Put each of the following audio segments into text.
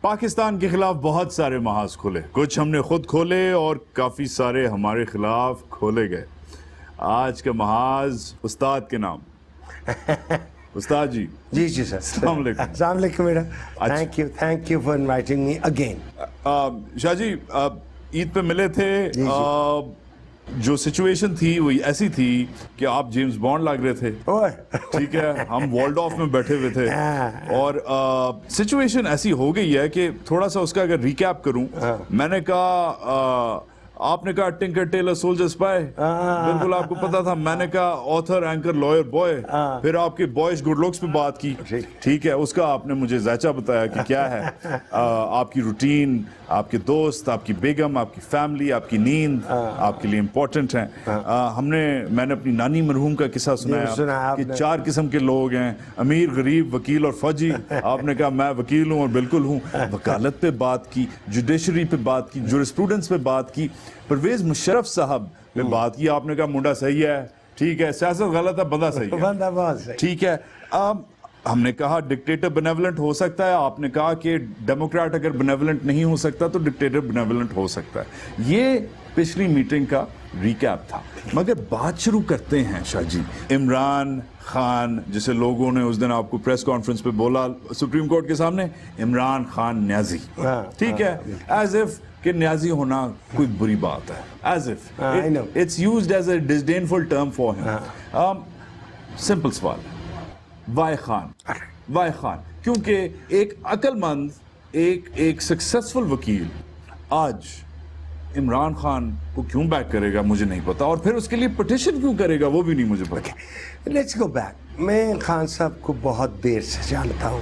پاکستان کے خلاف بہت سارے محاذ کھلے، کچھ ہم نے خود کھولے اور کافی سارے ہمارے خلاف کھولے گئے. آج کا محاذ استاد کے نام. استاد جی. جی جی سر. السلام علیکم. السلام علیکم madam. Thank you for inviting me again. Shah ji Eid پہ ملے تھے. جو سچویشن تھی وہ ایسی تھی کہ آپ جیمز بانڈ لگ رہے تھے. ٹھیک ہے، ہم والڈورف میں بیٹھے ہوئے تھے اور سچویشن ایسی ہو گئی ہے کہ تھوڑا سا اس کا اگر ریکیپ کروں. میں نے کہا آپ نے کہا ٹنکر ٹیلر سولجر سپائی، بالکل آپ کو پتا تھا. میں نے کہا آتھر اینکر لائر بوائے. پھر آپ کے بوائش گڈ لکس پہ بات کی. ٹھیک ہے، اس کا آپ نے مجھے ذائچہ بتایا کہ کیا ہے آپ کی روٹین، آپ کے دوست، آپ کی بیگم، آپ کی فیملی، آپ کی نیند آپ کے لیے امپورٹنٹ ہیں. میں نے اپنی نانی مرحوم کا قصہ سنایا کہ 4 قسم کے لوگ ہیں، امیر، غریب، وکیل اور فوجی. آپ نے کہا میں وکیل ہوں اور بالکل ہوں. وکالت پہ بات کی، جوڈیشری پہ بات کی، جورسپروڈنس پہ بات کی، پرویز مشرف صاحب پہ بات کی. آپ نے کہا منڈا صحیح ہے، ٹھیک ہے، سیاست غلط ہے، بندہ صحیح ہے. ٹھیک ہے، ہم نے کہا ڈکٹیٹر بینیولنٹ ہو سکتا ہے. آپ نے کہا کہ ڈیموکریٹ اگر بینیولنٹ نہیں ہو سکتا تو ڈکٹیٹر بینیولنٹ ہو سکتا ہے. یہ پچھلی میٹنگ کا ریکیپ تھا. مگر بات شروع کرتے ہیں شاہ جی. عمران خان جسے لوگوں نے اس دن آپ کو پریس کانفرنس پہ بولا سپریم کورٹ کے سامنے، عمران خان نیازی. ٹھیک ہے، ایز اف کہ نیازی ہونا کوئی بری بات ہے. As if it's used as a disdainful term for him. Simple سوال، وائے خان کیونکہ ایک عقل مند، ایک سکسیسفل وکیل آج عمران خان کو کیوں بیک کرے گا مجھے نہیں پتا، اور پھر اس کے لیے پٹیشن کیوں کرے گا وہ بھی نہیں مجھے پتا. Let's go back. میں خان صاحب کو بہت دیر سے جانتا ہوں.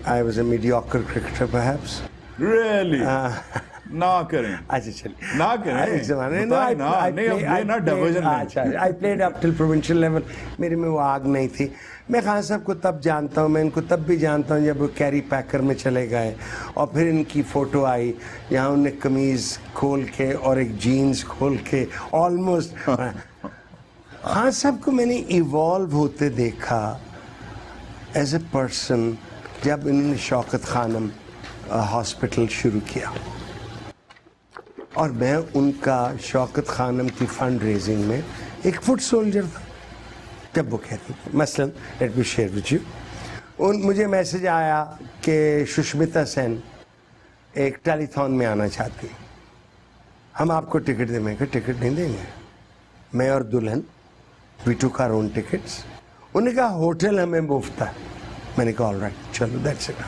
I was a mediocre cricketer perhaps. Really? نہ کریں. اچھا چلیے نہ کریں. I played up till provincial level. میرے میں وہ آگ نہیں تھی. میں خان صاحب کو تب جانتا ہوں، میں ان کو تب بھی جانتا ہوں جب وہ کیری پیکر میں چلے گئے اور پھر ان کی فوٹو آئی یہاں انہیں قمیض کھول کے اور ایک جینز کھول کے آلموسٹ. خان صاحب کو میں نے ایوالو ہوتے دیکھا ایز اے پرسن جب انہوں نے شوکت خانم ہاسپٹل شروع کیا، اور میں ان کا شوکت خانم کی فنڈ ریزنگ میں ایک فٹ سولجر تھا. جب وہ کہتی تھی مثلاً let me share with you, مجھے میسج آیا کہ سشمتا سین ایک ٹیلی تھون میں آنا چاہتی، ہم آپ کو ٹکٹ دیں. میں کہ ٹکٹ نہیں دیں گے. میں اور دلہن وی ٹوک آور اون ٹکٹس. انہوں نے کہا ہوٹل ہمیں مفت ہے. میں نے کہا آل رائٹ چلو دیٹس اٹ.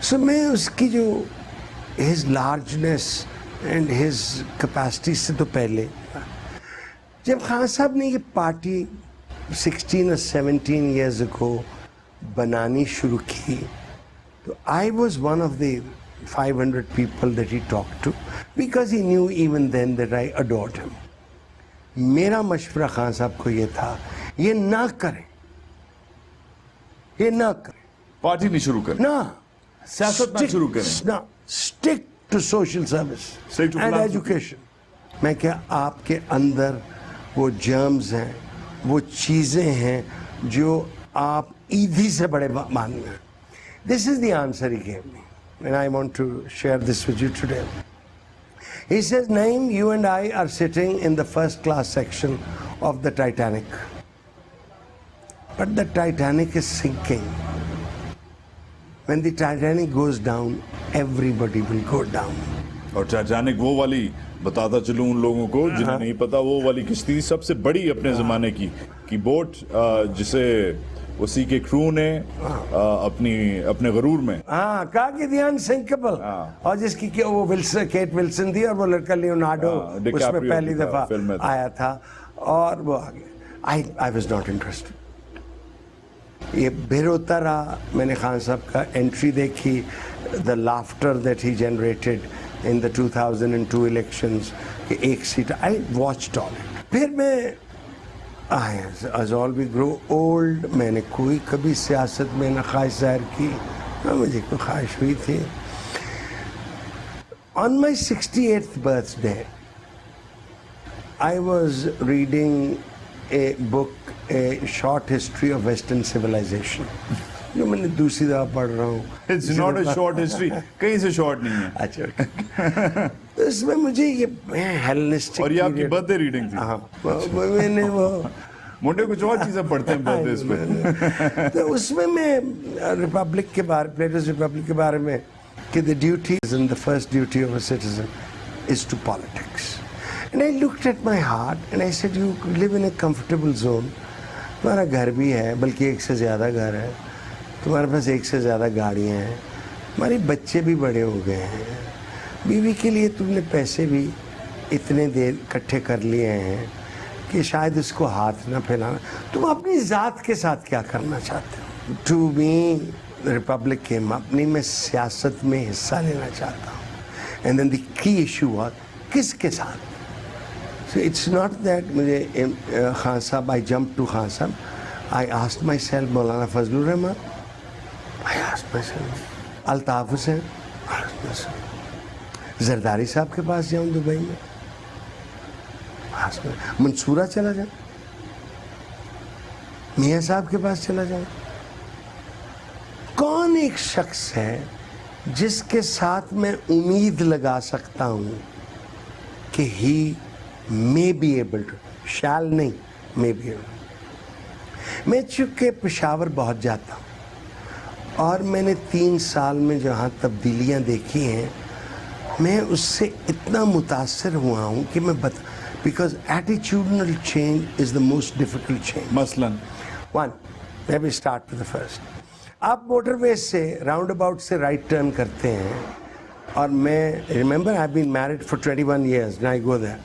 سو میں اس کی جو ہز لارجنیس اینڈ ہز کیپیسٹی سے تو پہلے جب خان صاحب نے یہ پارٹی 16 or 17 years ago بنانی شروع کی تو I was one of the 500 people that he talked to because he knew even then that I adored him. میرا مشورہ خان صاحب کو یہ تھا یہ نہ کریں، پارٹی نہیں شروع کریں، سیاست نہ شروع کریں، stick to social service and education. میں کیا آپ کے اندر وہ جرمز ہیں، وہ چیزیں ہیں جو آپ عیدی سے بڑے مانتے ہیں. This is the answer he gave me and I want to share this with you today. He says, Naeem, you and I are sitting in the first class section of the Titanic. But the Titanic is sinking. When the Titanic goes down, everybody will go down. اور Titanic وہ والی بتاتا چلوں ان لوگوں کو جنہیں نہیں پتا، وہ والی کشتی سب سے بڑی اپنے زمانے کی بوٹ جسے اسی کے کرو نے اپنے غرور میں کہا کہ دی انسنکیبل، اور جس کی وہ کیٹ ولسن تھی اور وہ لڑکا لیونارڈو اس میں پہلی دفعہ آیا تھا اور وہ آگے. I was not interested. یہ بھر ہوتا رہا. میں نے خان صاحب کا انٹری دیکھی، the laughter that he generated in the 2002 elections کہ ایک set. I watched all it. پھر میں as all we grow old میں نے کوئی کبھی سیاست میں نہ خواہش ظاہر کی نہ مجھے کوئی خواہش ہوئی تھی. On my 68th birthday I was reading a book, A Short History of Western Civilization. جو میں نے دوسری دفعہ پڑھ رہا ہوں. It's not a short history. کہیں سے شارٹ نہیں ہے. اچھا اس میں مجھے یہ ہیلنسٹک اور یہ آپ کی برتھ ڈے ریڈنگ تھی. ہاں میں نے وہ منڈے کچھ اور چیزیں پڑھتے ہیں برتھ ڈیز پہ. تو اس میں ریپبلک کے بارے پلیٹوز ریپبلک کے بارے میں کہ the duties and the first duty of a citizen is to politics. And I looked at my heart and I said, you live in a comfortable zone. تمہارا گھر بھی ہے, بلکہ ایک سے زیادہ گھر ہے, تمہارے پاس ایک سے زیادہ گاڑیاں ہیں, تمہارے بچے بھی بڑے ہو گئے ہیں, بیوی کے لیے تم نے پیسے بھی اتنے دیر اکٹھے کر لیے ہیں کہ شاید اس کو ہاتھ نہ پھیلانا. تم اپنی ذات کے ساتھ کیا کرنا چاہتے ہو؟ ٹو می ریپبلک کے اپنی میں سیاست میں حصہ لینا چاہتا ہوں. اینڈ دین دی کی ایشو واز کس کے ساتھ. So it's not that مجھے خان صاحب, I jumped to خان صاحب. I asked myself Maulana Fazal Rahman, I asked myself Altaf Hussain, Zardari صاحب کے پاس جاؤں دبئی میں, منصورہ چلا جاؤں, میاں صاحب کے پاس چلا جاؤں. کون ایک شخص ہے جس کے ساتھ میں امید لگا سکتا ہوں کہ ہی may be able to, shall نہیں, may be able. میں چونکہ پشاور بہت جاتا ہوں اور میں نے 3 سال میں جہاں تبدیلیاں دیکھی ہیں, میں اس سے اتنا متاثر ہوا ہوں کہ میں because attitudinal change is the most difficult change. مثلاً One, let me start with the first. آپ موٹر ویز سے راؤنڈ اباؤٹ سے رائٹ ٹرن کرتے ہیں, اور میں remember I've been married for 21 years and I go there.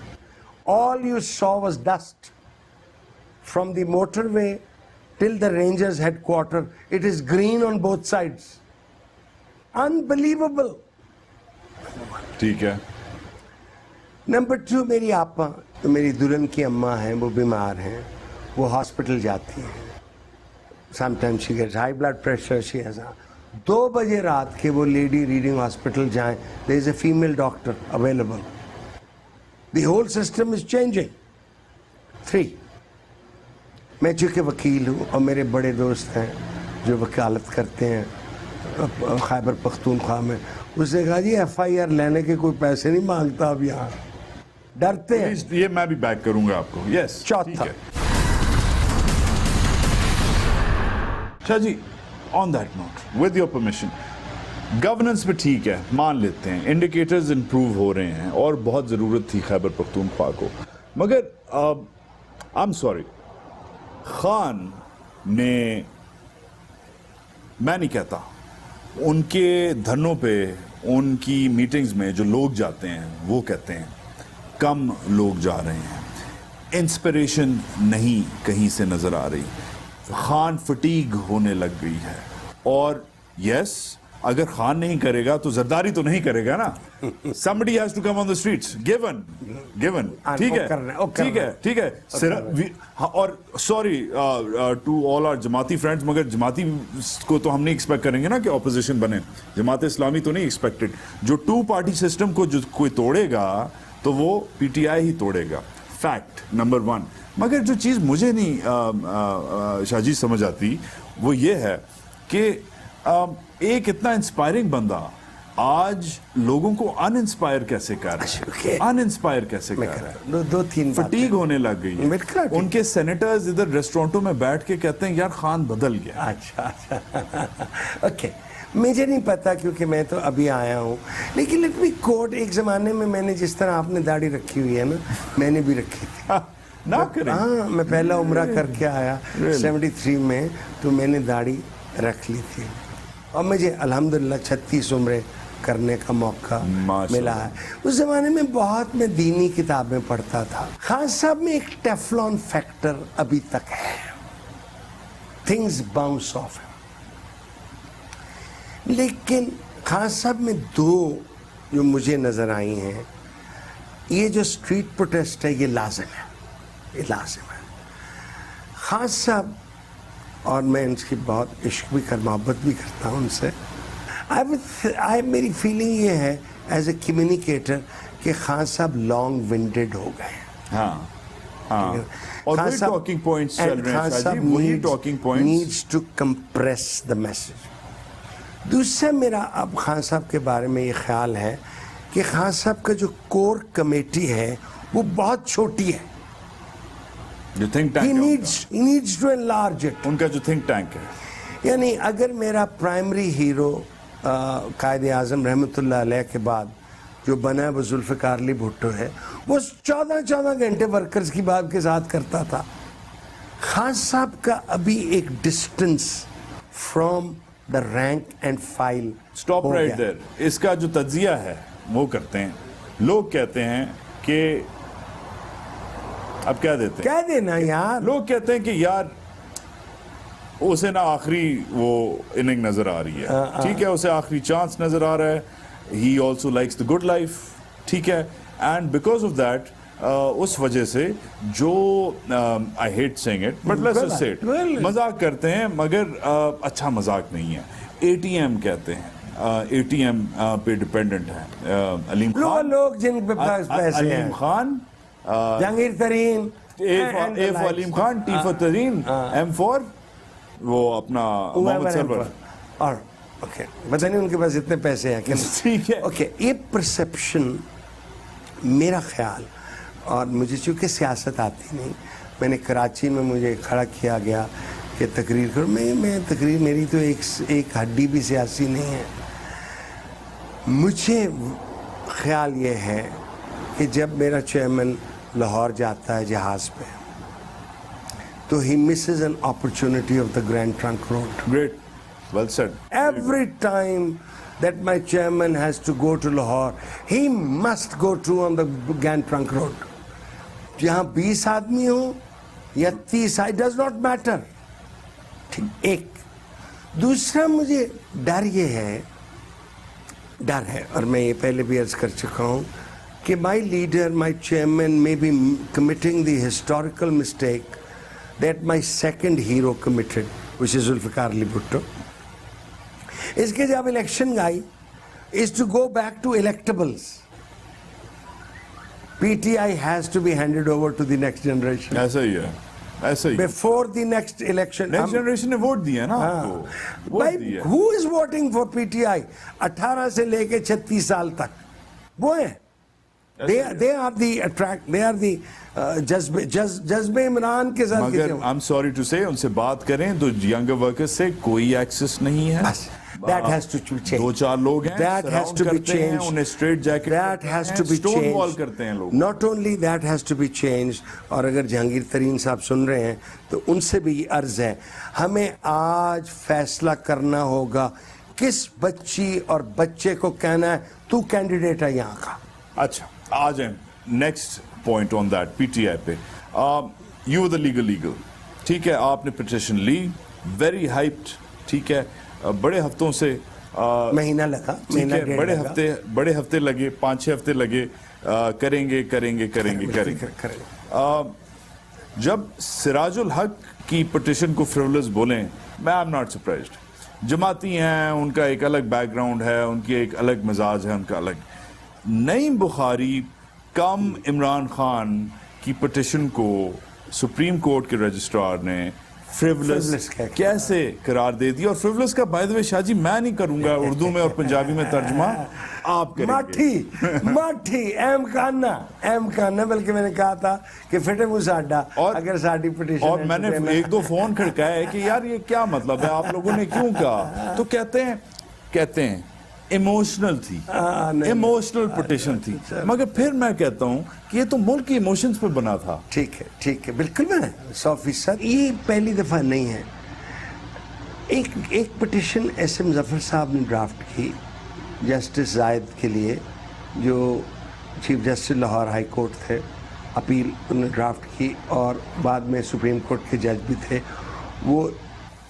All you saw was dust from the motorway till the Rangers headquarters. It is green on both sides. Unbelievable. ٹھیک ہے. Number 2, میری آپا, میری دلہن کی اماں ہیں, وہ بیمار ہیں, وہ ہاسپٹل جاتی ہیں. Sometimes she gets high blood pressure. She has 2 بجے رات کے وہ لیڈی ریڈنگ ہاسپٹل جائیں, there is a female doctor available. The whole system is changing. 3, میں چونکہ وکیل ہوں اور میرے بڑے دوست ہیں جو وکالت کرتے ہیں خیبر پختونخوا میں, اس نے کہا جی FIR لینے کے کوئی پیسے نہیں مانگتا اب یہاں, ڈرتے ہیں. یہ میں بھی بیک کروں گا آپ کو. یس. چوتھا, Shah ji, on that note with your permission, governance میں ٹھیک ہے, مان لیتے ہیں انڈیکیٹرز امپروو ہو رہے ہیں اور بہت ضرورت تھی خیبر پختونخوا کو, مگر آئی ایم سوری, خان نے, میں نہیں کہتا, ان کے دھرنوں پہ, ان کی میٹنگز میں جو لوگ جاتے ہیں وہ کہتے ہیں کم لوگ جا رہے ہیں, انسپریشن نہیں کہیں سے نظر آ رہی, خان فٹیگ ہونے لگ گئی ہے. اور یس, اگر خان نہیں کرے گا تو زرداری تو نہیں کرے گا نا. somebody has to come on the streets. given ٹھیک ہے, ٹھیک ہے. اور سوری ٹو آل آر جماعتی فرینڈز, مگر جماعتی کو تو ہم نہیں ایکسپیکٹ کریں گے نا کہ اپوزیشن بنے. جماعت اسلامی تو نہیں ایکسپیکٹڈ. جو 2 پارٹی سسٹم کو جو کوئی توڑے گا تو وہ PTI ہی توڑے گا. Fact number 1. مگر جو چیز مجھے نہیں شاہ جی سمجھ آتی وہ یہ ہے کہ ایک اتنا انسپائرنگ بندہ آج لوگوں کو ان انسپائر کیسے کر رہا ہے. 2-3 فٹیگ ہونے لگ گئی ہے. ان کے سینیٹرز ادھر ریسٹورینٹوں میں بیٹھ کے کہتے ہیں یار خان بدل گیا. اچھا اوکے, مجھے نہیں پتا کیونکہ میں تو ابھی آیا ہوں, لیکن لیٹ می کوٹ, ایک زمانے میں نے جس طرح آپ نے داڑھی رکھی ہوئی ہے نا, میں نے بھی رکھی تھی. ہاں, میں پہلا عمرہ کر کے آیا 73 میں, تو میں نے داڑھی رکھ لی تھی, اور مجھے الحمدللہ 36 عمرے کرنے کا موقع ملا ہے. اس زمانے میں بہت میں دینی کتابیں پڑھتا تھا. خان صاحب میں ایک ٹیفلون فیکٹر ابھی تک ہے, تھنگز باؤنس آف. لیکن خان صاحب میں 2 جو مجھے نظر آئی ہیں, یہ جو اسٹریٹ پروٹیسٹ ہے یہ لازم ہے, یہ لازم ہے. خان صاحب, اور میں ان کی بہت عشق بھی محبت بھی کرتا ہوں ان سے. میری فیلنگ یہ ہے ایز اے کمیونیکیٹر کہ خان صاحب لانگ ونڈیڈ ہو گئے. ہاں, اور وہی talking points چل رہے ہیں شاہ جی, وہی talking points needs to compress the message. دوسرا میرا اب خان صاحب کے بارے میں یہ خیال ہے کہ خان صاحب کا جو کور کمیٹی ہے وہ بہت چھوٹی ہے. جو think tank he needs to enlarge it. ان کا جو تھنک ٹینک ہے, یعنی اگر میرا پرائمری ہیرو قائد اعظم رحمۃ اللہ علیہ کے بعد جو بنا ہے وہ ذوالفقار علی بھٹو ہے, وہ 14 گھنٹے ورکرز کی بات کے ساتھ کرتا تھا. خان صاحب کا ابھی ایک distance from the rank and file. Stop right there. اس کا جو تجزیہ ہے وہ کرتے ہیں لوگ, کہتے ہیں کہ اب کیا دیتے ہیں, کیا دینا یار, لوگ کہتے ہیں کہ یار اسے نا آخری وہ اننگ نظر آ رہی ہے, ٹھیک ہے, اسے آخری چانس نظر آ رہا ہے. He also likes the good life, ٹھیک ہے, and because of that اس وجہ سے جو I hate saying it but let's just say it, مذاق کرتے ہیں مگر اچھا مذاق نہیں ہے. ATM کہتے ہیں, ATM پہ ڈیپینڈنٹ ہیں علیم خان, لوگ جن پہ پیسے ہیں, علیم خان, جہانگیر ترین, A for Aleem Khan, T for Tareen, M for وہ اپنا محمد سرور, اور اوکے پتہ نہیں ان کے پاس اتنے پیسے ہیں کہ ٹھیک ہے. اوکے, یہ پرسیپشن میرا خیال, اور مجھے چونکہ سیاست آتی نہیں, میں نے کراچی میں مجھے کھڑا کیا گیا کہ تقریر کرو, میں تقریر, میری تو ایک ہڈی بھی سیاسی نہیں ہے. مجھے خیال یہ ہے کہ جب میرا چیئرمین لاہور جاتا ہے جہاز پہ تو he misses an opportunity of the Grand Trunk Road. Great, well said. Every time that my chairman has to go to Lahore, he must go through on the Grand Trunk Road. جہاں 20 آدمی ہوں یا 30, it does not matter. ایک دوسرا مجھے ڈر یہ ہے, اور میں یہ پہلے بھی عرض کر چکا ہوں کہ my leader, my chairman may be committing the historical mistake that my second hero committed, which is Zulfiqar Ali Bhutto. اس کے جب election I is to go back to electables. PTI has to be handed over to the next generation. ایسا ہی ہے, ایسا ہی. Before the next election. Next generation نے vote دیا نا آپ کو, ووٹ دیا. Who is voting for PTI? 18 سے لے کے 36 سال تک وہ ہیں. They are the attract. They are the جذبے عمران کے ساتھ. مگر I'm sorry to say ان سے بات کریں تو younger workers سے کوئی ایکسس نہیں ہے. That has to change. 2-4 لوگ ہیں, That has to be changed. انہیں straight jacket That has to be stone wall changed. کرتے ہیں لوگ. Not only that has to be changed, اور اگر جہانگیر ترین صاحب سن رہے ہیں تو ان سے بھی یہ عرض ہے, ہمیں آج فیصلہ کرنا ہوگا کس بچی اور بچے کو کہنا ہے تو کینڈیڈیٹ ہے یہاں کا. اچھا آ جائیں next point on that P T I پہ. یو دا لیگل, ٹھیک ہے, آپ نے پٹیشن لی, ویری ہائپڈ, ٹھیک ہے, بڑے ہفتوں سے مہینہ لگا, بڑے ہفتے لگے, 5-6 ہفتے لگے, کریں گے. جب سراج الحق کی پٹیشن کو فریولس بولیں, میں آئی ایم ناٹ سرپرائزڈ. جماعتی ہیں, ان کا ایک الگ بیک گراؤنڈ ہے, ان کی ایک الگ مزاج ہے, ان کا الگ. نعیم بخاری کم عمران خان کی پٹیشن کو سپریم کورٹ کے رجسٹرار نے فریولس کیسے قرار دے دیا. اور فریولس کا بائی دی وے شاہ جی میں نہیں کروں گا اردو میں اور پنجابی میں ترجمہ, آپ کریں گے. ماٹھی ایم کاننا بلکہ میں نے کہا تھا کہ فٹے منہ ساڈا اگر ساڈی پٹیشن. اور میں نے 1-2 فون کھڑکائے کہ یار یہ کیا مطلب ہے, آپ لوگوں نے کیوں کہا, تو کہتے ہیں ایموشنل تھی, ایموشنل پٹیشن تھی. مگر پھر میں کہتا ہوں کہ یہ تو ملک کی ایموشنز پہ بنا تھا. ٹھیک ہے, بالکل میں 100%. یہ پہلی دفعہ نہیں ہے. ایک پٹیشن ایس ایم ظفر صاحب نے ڈرافٹ کی جسٹس زاہد کے لیے, جو chief justice Lahore high court تھے, اپیل انہوں نے ڈرافٹ کی, اور بعد میں سپریم کورٹ کے جج بھی تھے. وہ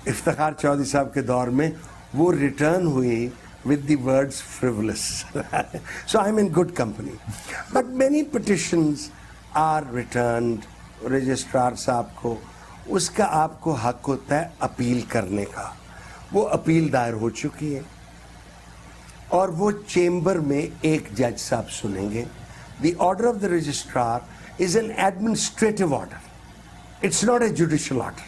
افتخار چودھری صاحب کے دور میں وہ ریٹرن ہوئی with the words frivolous. So I'm in good company. But many petitions are returned. Registrar صاحب کو اس کا آپ کو حق ہوتا ہے اپیل کرنے کا. وہ اپیل دائر ہو چکی ہے اور وہ چیمبر میں ایک جج صاحب سنیں گے. The order of the registrar is an administrative order. It's not a judicial order.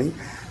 me,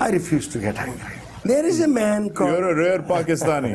I refuse to get angry. There is a man called, You're a rare Pakistani.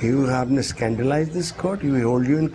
You have scandalized this court. You hold you in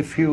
if you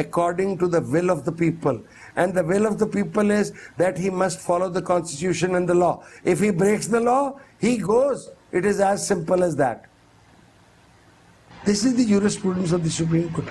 according to the will of the people, and the will of the people is that he must follow the constitution and the law. If he breaks the law, he goes. It is as simple as that. This is the jurisprudence of the Supreme Court.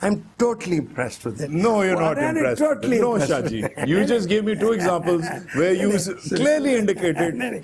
I'm totally impressed with it. No, you're not impressed. Totally no, Shaji. You just gave me 2 examples where you clearly indicated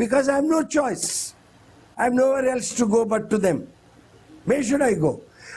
because I have no choice. I have nowhere else to go but to them. Where should I go?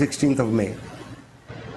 16th of May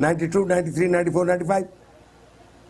92, 93, 94, 95.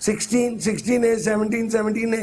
16, 16A, 17, 17A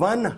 1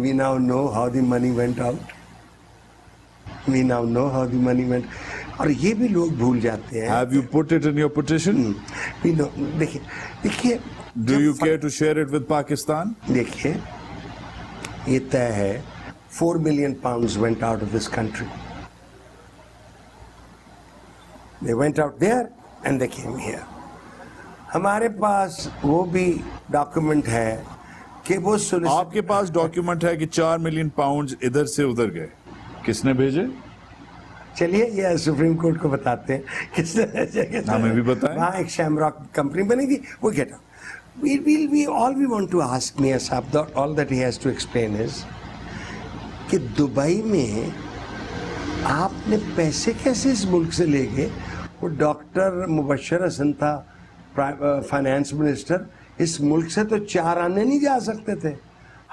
We now know how the money went out. We now know how the money went. اور یہ بھی لوگ بھول جاتے ہیں. Have you put it in your petition? We know. دیکھیے Do you care to share it with Pakistan? دیکھیے یہ طے ہے 4 million pounds went out of this country. They went out there and they came here. ہمارے پاس وہ بھی document ہے کہ وہ آپ کے پاس ڈاکیومنٹ ہے کہ 4 ملین پاؤنڈ ادھر سے ادھر گئے. کس نے بھیجے؟ چلیے یہ سپریم کورٹ کو بتاتے ہیں کس نے بھیجے. ہمیں بھی بتائیں. وہاں ایک شیمراک کمپنی بنی تھی, وہ get out. All we want to ask Mia Saab, all that he has to explain is کہ دبئی میں آپ نے پیسے کیسے اس ملک سے لے گئے. وہ ڈاکٹر مبشر حسن تھا فائنانس منسٹر, اس ملک سے تو 4 آنے نہیں جا سکتے تھے.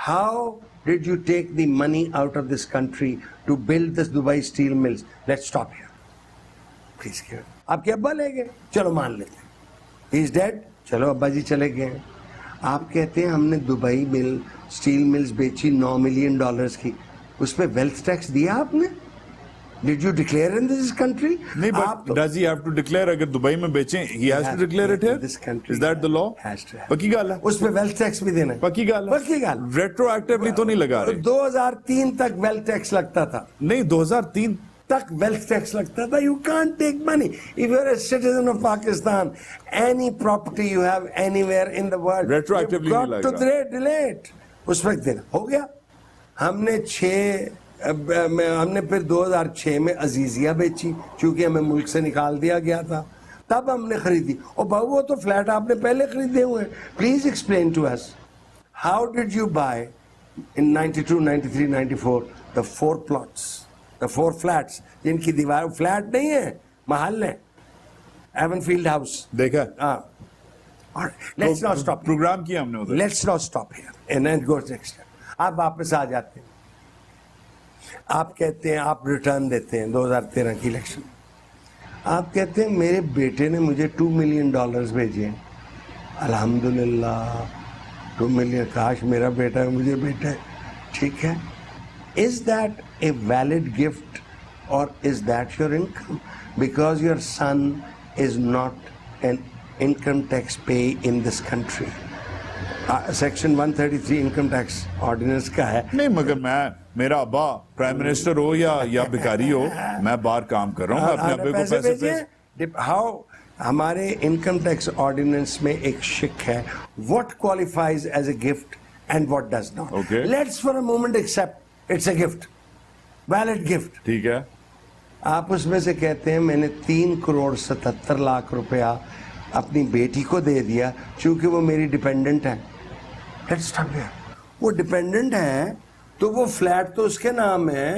How did you take the money out of this country to build this Dubai steel mills. Let's stop here please. آپ کے ابا لے گئے, چلو مان لیتے ہیں, ہی از ڈیڈ, چلو ابا جی چلے گئے. آپ کہتے ہیں ہم نے دبئی مل اسٹیل ملز بیچی $9 ملین کی, اس پہ ویلتھ ٹیکس دیا آپ نے؟ Did you declare in this country? نہیں, but does he have to declare اگر دبئی میں بیچیں he has to declare it here? Is that the law? پکی گال ہے. اس پہ ویلتھ ٹیکس بھی دینا ہے. پکی گال ہے. پکی گال. ریٹرو ایکٹیولی تو نہیں لگا رہے. 2003 تک ویلتھ ٹیکس لگتا تھا. نہیں, 2003 تک ویلتھ ٹیکس لگتا تھا. You can't take money. If you're a citizen of Pakistan, any property you have anywhere in the world, retroactively you've got to delay it. اس وقت دینا ہو گیا. ہم نے ہم نے پھر 2006 میں عزیزیہ بیچی چونکہ ہمیں ملک سے نکال دیا گیا تھا, تب ہم نے خریدی. اور بہو وہ تو فلیٹ آپ نے پہلے خریدے ہوئے ہیں. Please explain to us how did you buy in 92, 93, 94 the 4 plots, the 4 flats جن کی دیوار فلیٹ نہیں ہے, محل ہے, ایون فیلڈ ہاؤس. دیکھا. ہاں, لیٹس ناٹ اسٹاپ. پروگرام کیا ہم نے ادھر. Let's not stop here and go next. آپ واپس آ جاتے ہیں, آپ کہتے ہیں آپ ریٹرن دیتے ہیں 2013 کی الیکشن. آپ کہتے ہیں میرے بیٹے نے مجھے $2 ملین بھیجے. الحمدللہ 2 ملین, کاش میرا بیٹا ہے, مجھے بیٹا ہے, ٹھیک ہے. Is that a valid gift or is that your income? Because your son is not an income tax pay in this country. Section 133 income tax ordinance کا ہے. نہیں, مگر میرا ابا پرائم منسٹر ہو یا بھکاری ہو, میں باہر کام کر رہا ہوں, اپنے ابے کو پیسے بھیجیں. ہاؤ ہمارے انکم ٹیکس آرڈیننس میں ایک شک ہے, what qualifies as a gift and what does not. Let's for a moment accept it's a gift, valid gift. ٹھیک ہے. آپ اس میں سے کہتے ہیں میں نے 3.77 کروڑ اپنی بیٹی کو دے دیا چونکہ وہ میری ڈیپینڈنٹ ہے. وہ ڈیپینڈنٹ ہے تو وہ فلیٹ تو اس کے نام ہے,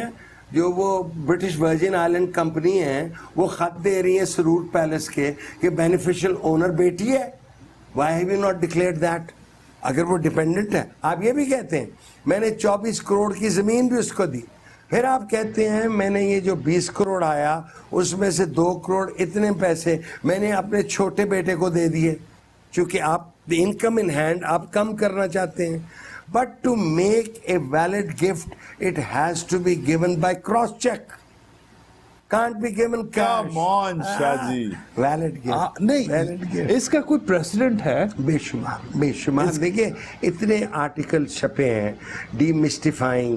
جو وہ برٹش ورجن آئلینڈ کمپنی ہے وہ خط دے رہی ہے سرور پیلس کے کہ بینیفیشل اونر بیٹی ہے. Why have you not declared that? اگر وہ ڈیپینڈنٹ ہے. آپ یہ بھی کہتے ہیں میں نے 24 کروڑ کی زمین بھی اس کو دی. پھر آپ کہتے ہیں میں نے یہ جو 20 کروڑ آیا اس میں سے 2 کروڑ اتنے پیسے میں نے اپنے چھوٹے بیٹے کو دے دیے چونکہ آپ انکم ان ہینڈ آپ کم کرنا چاہتے ہیں. But to make a valid gift it has to be given by cross cheque, can't be given cash. Shah ji valid gift نہیں, اس کا کوئی پریسیڈنٹ ہے؟ بے شمار. دیکھیے اتنے آرٹیکل چھپے ہیں ڈی مسٹیفائنگ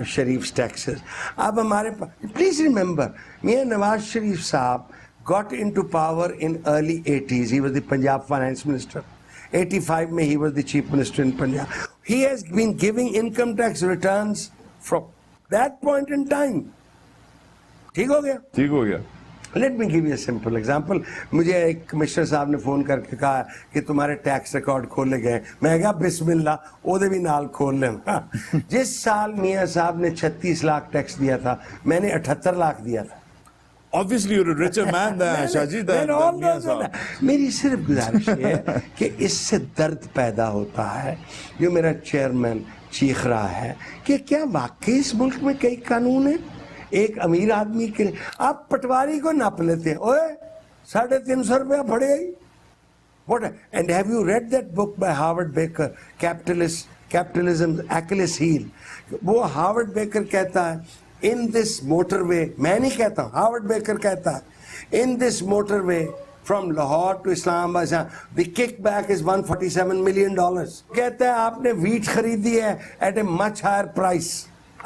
شریف ٹیکسز. اب ہمارے پاس پلیز ریمبر میاں نواز شریف صاحب got into power in early 80s. He was the Punjab finance minister. 85 میں he was the chief minister in Punjab. He has been giving income tax returns from that point in time. ٹھیک ہو گیا. ٹھیک ہو گیا. Let me give you a simple example. مجھے ایک commissioner صاحب نے phone کر کے کہا کہ تمہارے ٹیکس ریکارڈ کھولے گئے. میں کہا بسم اللہ, وہ دے بھی نال کھول لیں. جس سال میاں صاحب نے 36 لاکھ ٹیکس دیا تھا میں نے 78 لاکھ دیا تھا. Obviously you're a richer man than Shah G than میری صرف گزارش یہ ہے کہ اس سے درد پیدا ہوتا ہے جو میرا چیئرمین چیخ رہا ہے کہ کیا واقعی اس ملک میں کئی قانون ہیں ایک امیر آدمی کے لیے. آپ پٹواری کو ناپ لیتے ہیں, اوے 350 روپیہ پڑے گی. What? And have you read that book by Howard Baker, capitalism Achilles heel. وہ ہاورڈ بیکر کہتا ہے in this motorway, میں نہیں کہتا ہوں, ہاورڈ بیکر کہتا ہے in this motorway from Lahore to Islamabad the kickback is $147 million. کہتا ہے آپ نے ویٹ خریدی ہے at a much higher price,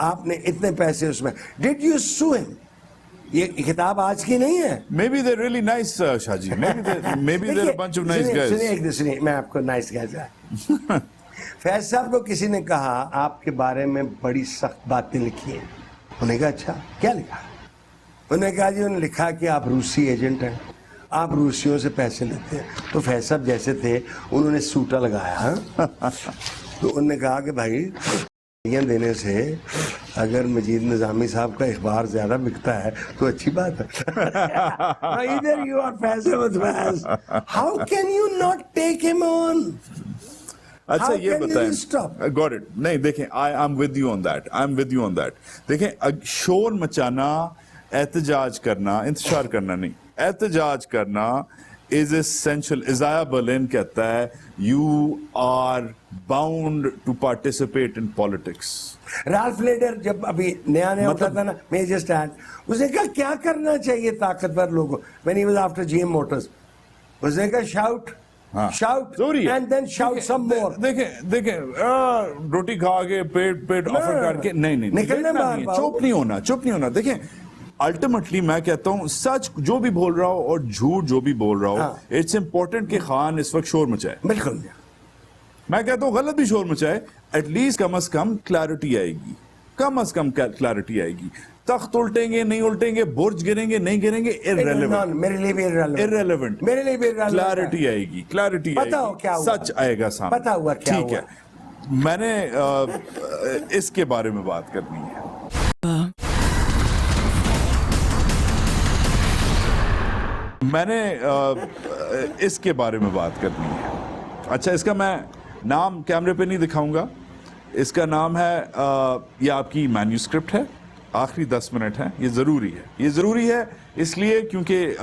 آپ نے اتنے پیسے اس میں. Did you sue him? یہ کتاب آج کی نہیں ہے. Maybe they're really nice, Shah Ji. Maybe they're a bunch of nice guys. سنیے میں آپ کو نائس گائز. فیض صاحب کو کسی نے کہا آپ کے بارے میں بڑی سخت باتیں لکھی ہیں. انہوں نے کہا اچھا کیا لکھا؟ انہوں نے کہا جی انہوں نے لکھا کہ آپ روسی ایجنٹ ہیں, آپ روسیوں سے پیسے لیتے ہیں. تو فیض صاحب جیسے تھے انہوں نے سوٹا لگایا تو انہوں نے کہا کہ بھائی دینے سے اگر مجید نظامی صاحب کا اخبار زیادہ بکتا ہے تو اچھی بات ہے. ادھر you are Faiz Ahmed Faiz, how can you not take him on? اچھا یہ بتائیں, گاٹ اٹ. نہیں دیکھیں, I am with you on that. دیکھیں شور مچانا, احتجاج کرنا, انتشار کرنا نہیں, احتجاج کرنا is essential. Isaiah Berlin کہتا ہے you are bound to participate in politics. Ralph leader جب ابھی نیا اٹھا تھا نا, میں جسٹ ایڈ, اس نے کہا کیا کرنا چاہیے طاقتور لوگوں, when he was after GM Motors, اس نے کہا shout and then shout some more. دیکھیں روٹی کھا کے پیٹ آفر کر کے نہیں چپ نہیں ہونا. دیکھیں الٹیمیٹلی میں کہتا ہوں سچ جو بھی بول رہا ہو اور جھوٹ جو بھی بول رہا ہو, اٹس امپورٹنٹ کہ خان اس وقت شور مچائے. بالکل میں کہتا ہوں غلط بھی شور مچائے, ایٹ لیسٹ کم از کم کلیئرٹی آئے گی. تخت الٹیں گے نہیں الٹیں گے, برج گریں گے نہیں گریں گے, میرے لیے بھی irrelevant. میرے لیے بھی کلیئرٹی آئے گی, سچ آئے گا سامنے. پتا ہوا کیا ٹھیک ہے, میں نے اس کے بارے میں بات کرنی ہے. اس کے بارے میں بات کرنی ہے. اچھا اس کا میں نام کیمرے پہ نہیں دکھاؤں گا. اس کا نام ہے, یہ آپ کی مینیوسکرپٹ ہے, آخری 10 منٹ ہے. یہ ضروری ہے اس لیے کیونکہ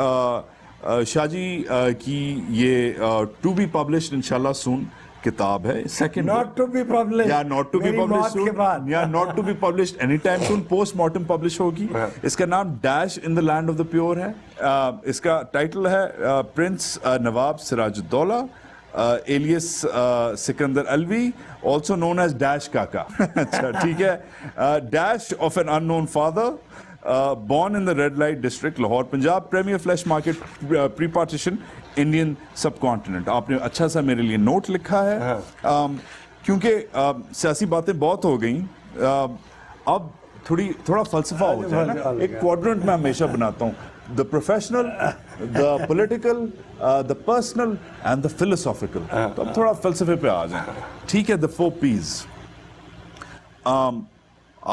شاہ جی کی یہ ٹو بی پبلشڈ انشاءاللہ سون کتاب ہے. Second not to be published, یا not to be published soon, یا not to be published anytime soon, post mortem publish ہوگی. اس کا نام dash in the land of the pure ہے. اس کا ٹائٹل ہے prince Nawab Siraj Uddaula alias Sikandar Alvi, also known as dash Kaka. اچھا ٹھیک ہے. Dash of an unknown father, born in the red light district, Lahore Punjab, premier flesh market, pre-partition Indian subcontinent. آپ نے اچھا سا میرے لیے نوٹ لکھا ہے کیونکہ سیاسی باتیں بہت ہو گئیں, اب تھوڑا فلسفہ ہو جائے نا. ایک کوڈرنٹ میں ہمیشہ بناتا ہوں, the professional, the political, the personal and the philosophical. تو اب تھوڑا فلسفے پہ آ جائیں. ٹھیک ہے, the 4 P's.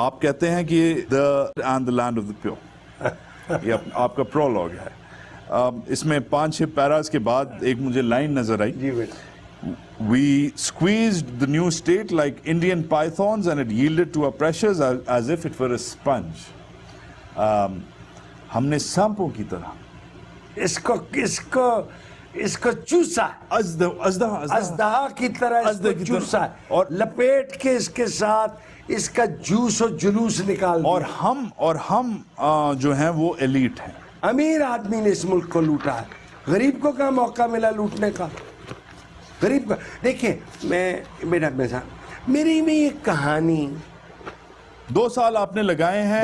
آپ کہتے ہیں کہ the and the land of the pure, یہ آپ کا پرولوگ ہے. اس میں 5-6 پیراز کے بعد ایک مجھے لائن نظر آئی. We squeezed the new state like Indian pythons and it yielded to our pressures as if it were a sponge. ہم نے سانپوں کی طرح اس کو چوسا, ازدہا کی طرح اس کو چوسا اور لپیٹ کے اس کے ساتھ اس کا جوس اور جلوس نکال دیا. اور ہم جو ہیں وہ ایلیٹ ہیں. امیر آدمی نے اس ملک کو لوٹا ہے, غریب کو کہاں موقع ملا لوٹنے کا. غریب کو دیکھیں, میں میری میں یہ کہانی 2 سال آپ نے لگائے ہیں,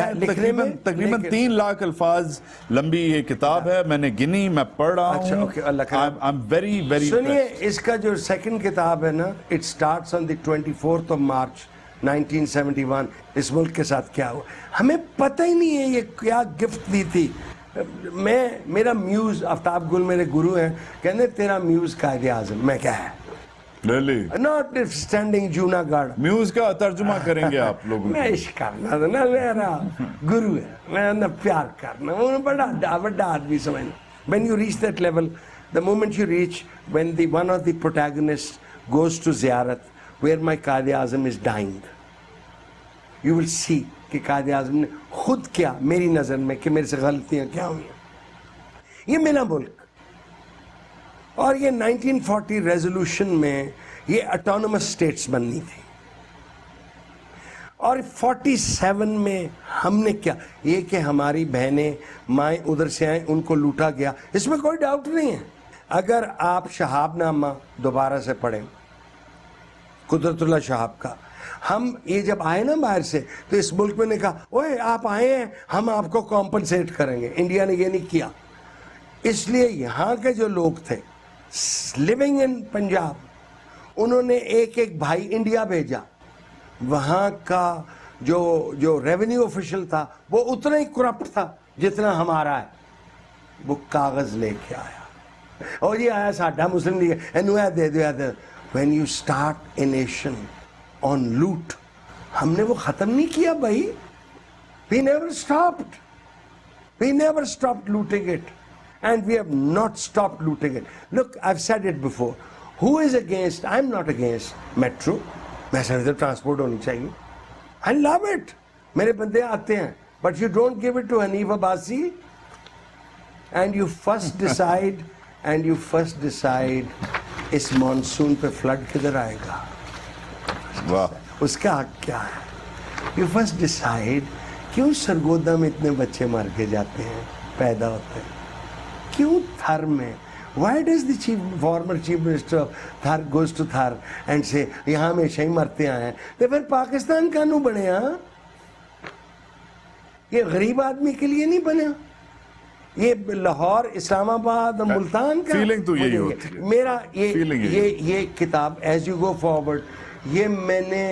تقریباً 3 لاکھ الفاظ لمبی یہ کتاب ہے. میں نے گنی, میں پڑھ رہا ہوں. I'm very very سنیے, اس کا جو سیکنڈ کتاب ہے نا, it starts on the 24th of March 1971. اس ملک کے ساتھ کیا ہوا ہمیں پتہ ہی نہیں ہے. یہ کیا گفٹ دی تھی. میرا میوز آفتاب گل میرے گرو ہیں, کہنے تیرا میوز قائد اعظم. میں کیا ہے ناٹ اسٹینڈنگ جوناگڑھ, میوز کا ترجمہ کریں گے آپ لوگوں. میں عشق کرنا تھا نا, میرا گرو ہے, میں پیار کرنا, بڑا آدمی سمجھنا. when you reach that level, the moment you reach, when one of the protagonists goes to ziyarat where my Quaid Azam is dying, you will see کہ قائد اعظم نے خود کیا میری نظر میں کہ میرے سے غلطیاں کیا ہوئی ہیں. یہ میرا ملک, اور یہ 1940 ریزولوشن میں یہ اٹانومس اسٹیٹس بننی تھی. اور 47 میں ہم نے کیا, یہ کہ ہماری بہنیں مائیں ادھر سے آئیں, ان کو لوٹا گیا, اس میں کوئی ڈاؤٹ نہیں ہے. اگر آپ شہاب نامہ دوبارہ سے پڑھیں, قدرت اللہ شہاب کا, ہم یہ جب آئے نا باہر سے تو اس ملک میں نے کہا اوے آپ آئے ہیں ہم آپ کو کمپنسیٹ کریں گے. انڈیا نے یہ نہیں کیا, اس لیے یہاں کے جو لوگ تھے لیونگ ان پنجاب, انہوں نے ایک ایک بھائی انڈیا بھیجا. وہاں کا جو ریونیو آفیشل تھا وہ اتنا ہی کرپٹ تھا جتنا ہمارا ہے. وہ کاغذ لے کے آیا اور یہ آیا ساڈا مسلم لیگ اینو دے دو. When you start a nation on loot, ہم نے وہ ختم نہیں کیا بھائی. We never stopped looting it, and we have not stopped looting it. Look, I've said it before. Who is against? I'm not against metro. میں سمجھتا ہوں ٹرانسپورٹ ہونی چاہیے. I love it. میرے بندے آتے ہیں, but you don't give it to Hanif Abbasi. And you first decide اس مانسون پہ فلڈ کدھر آئے گا, اس کا حق کیا ہے. یو فرسٹ ڈیسائیڈ کیوں سرگودا میں اتنے بچے مار کے جاتے ہیں, پیدا ہوتے ہیں, کیوں تھر میں, why does the former chief minister of Thar goes to Thar and سے یہاں ہمیشہ ہی مرتے آئے ہیں, تو پھر پاکستان کانوں بنے. ہاں یہ غریب آدمی کے لیے نہیں بنا, یہ لاہور, اسلام آباد, ملتان کا فیلنگ تو یہی ہوتی ہے. میرا یہ کتاب ایز یو گو فارورڈ, یہ میں نے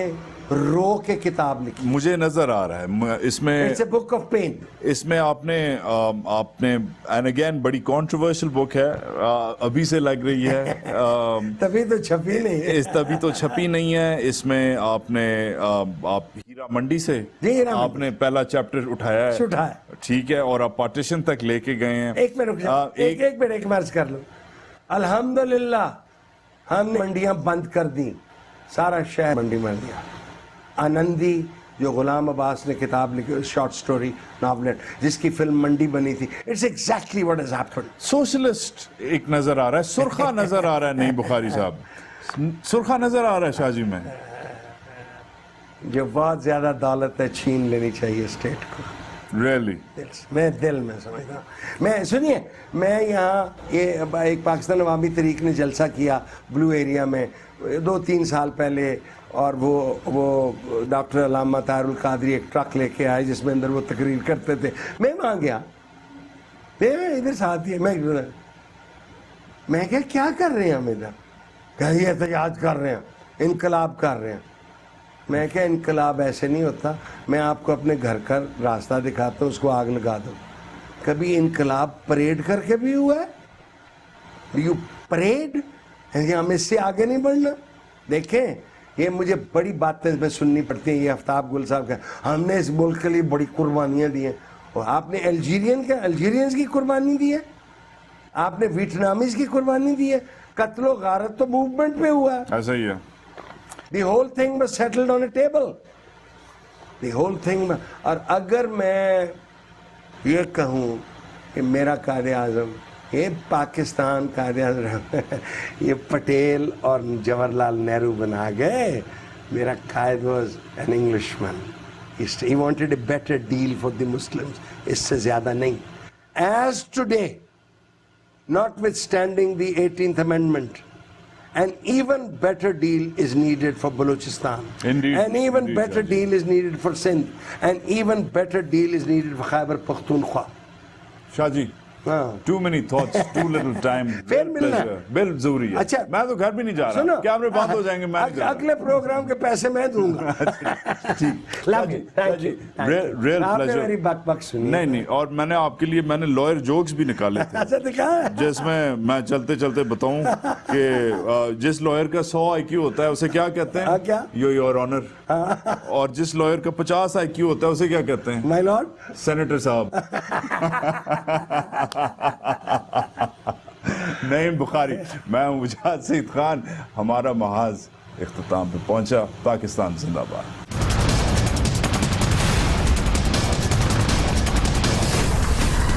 رو کے کتاب لکھی. مجھے نظر آ رہا ہے اس میں, it's a book of pain. اس میں آپ نے اینڈ اگین بڑی کنٹروورشل بک ہے, ابھی سے لگ رہی ہے, تبھی تو چھپی نہیں ہے. تبھی تو چھپی نہیں ہے. اس میں آپ نے ہیرا منڈی سے آپ نے پہلا چیپٹر اٹھایا ہے, ٹھیک ہے, اور آپ پارٹیشن تک لے کے گئے ہیں. ایک منٹ مرض کر لو. الحمدللہ ہم نے منڈیاں بند کر دی, سارا شہر منڈی مر دیا. آنندی جو غلام عباس نے کتاب لکھی, شارٹ سٹوری ناولٹ, جس کی فلم منڈی بنی تھی, it's exactly what has happened. Socialist ایک نظر آ رہا ہے, سرخا نظر آ رہا ہے. نہیں بخاری صاحب, سرخا نظر آ رہا ہے شاہ جی میں. جو بہت زیادہ دولت ہے چھین لینی چاہیے اسٹیٹ کو. ریئلی میں دل میں سمجھتا ہوں. میں سنیے, میں یہاں یہ ایک پاکستان عوامی تحریک نے جلسہ کیا بلو ایریا میں 2-3 سال پہلے, اور وہ ڈاکٹر علامہ طاہر القادری ایک ٹرک لے کے آئے جس میں اندر وہ تقریر کرتے تھے. میں وہاں گیا, ادھر ساتھ ہی میں کیا کر رہے ہیں ہم ادھر, کہ یہ احتجاج کر رہے ہیں, انقلاب کر رہے ہیں. میں کہا انقلاب ایسے نہیں ہوتا, میں آپ کو اپنے گھر کا راستہ دکھاتا ہوں, اس کو آگ لگا دو. کبھی انقلاب پریڈ کر کے بھی ہوا ہے؟ یو پریڈ, ہم اس سے آگے نہیں بڑھنا. دیکھیں یہ مجھے بڑی باتیں میں سننی پڑتی ہیں. یہ آفتاب گل صاحب کا, ہم نے اس ملک کے لیے بڑی قربانیاں دی ہیں. اور آپ نے الجیرینز کی قربانی دی ہے, آپ نے ویٹنامیز کی قربانی دی ہے. قتل و غارت تو موومنٹ پہ ہوا ہے. ایسا ہی ہے. The whole thing was settled on a table. The whole thing. اور اگر میں یہ کہوں کہ میرا قائد اعظم, یہ پاکستان قائد اعظم یہ پٹیل اور جواہر لال نہرو بنا گئے, میرا قائد was an Englishman. He wanted a better deal for the Muslims. اس سے زیادہ نہیں. As today, notwithstanding the 18th Amendment, an even better deal is needed for Balochistan. Indeed. An even Indeed, better deal is needed for Sindh. An even better deal is needed for Khyber Pakhtunkhwa. Shah G, too many thoughts, too little time. پھر ملنا. بل ضروری ہے. اچھا, میں تو گھر بھی نہیں جا رہا, کیمرے بند ہو جائیں گے, میں نہیں جا رہا. اگلے پروگرام کے پیسے میں دوں گا. Love you, thank you. Real آپ نے پلیزر. میری بک بک سنی. نہیں, اور میں نے آپ کے لیے میں نے لائر جوکس بھی نکالے تھے, اچھا دکھا, جس میں چلتے چلتے بتاؤں کہ جس لائر کا 100 IQ ہوتا ہے اسے کیا کہتے ہیں؟ کیا؟ Your owner. اور جس لائر کا 50 IQ ہوتا ہے اسے کیا کہتے ہیں؟ مائی لارڈ. سینیٹر صاحب. نہیں بخاری, میں ہوں مجاہد سعید خان. ہمارا محاذ اختتام پہ پہنچا. پاکستان زندہ باد.